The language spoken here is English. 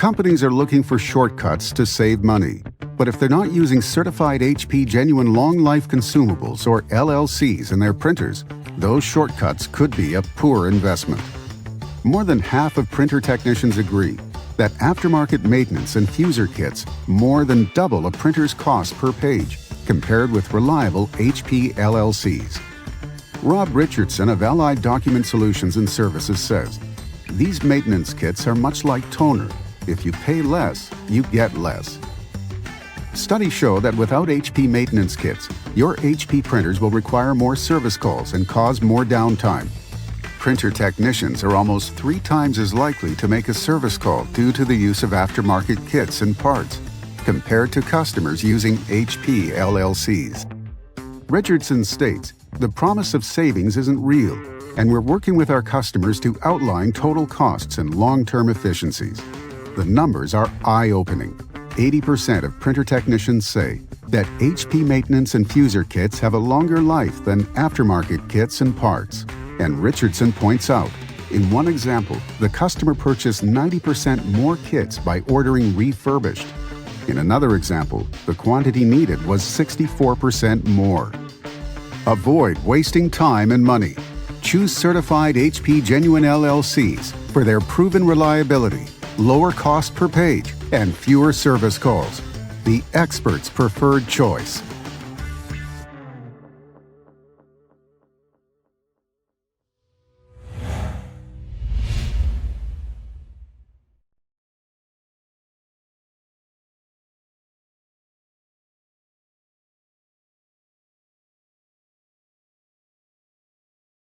Companies are looking for shortcuts to save money. But if they're not using certified HP Genuine Long Life Consumables or LLCs in their printers, those shortcuts could be a poor investment. More than half of printer technicians agree that aftermarket maintenance and fuser kits more than double a printer's cost per page compared with reliable HP LLCs. Rob Richardson of Allied Document Solutions and Services says, "These maintenance kits are much like toner. If you pay less, you get less." Studies show that without HP maintenance kits, your HP printers will require more service calls and cause more downtime. Printer technicians are almost 3 times as likely to make a service call due to the use of aftermarket kits and parts, compared to customers using HP LLCs. Richardson states, "The promise of savings isn't real, and we're working with our customers to outline total costs and long-term efficiencies." The numbers are eye-opening. 80% of printer technicians say that HP maintenance and fuser kits have a longer life than aftermarket kits and parts. And Richardson points out, in one example, the customer purchased 90% more kits by ordering refurbished. In another example, the quantity needed was 64% more. Avoid wasting time and money. Choose certified HP Genuine LLCs for their proven reliability, lower cost per page, and fewer service calls. The expert's preferred choice.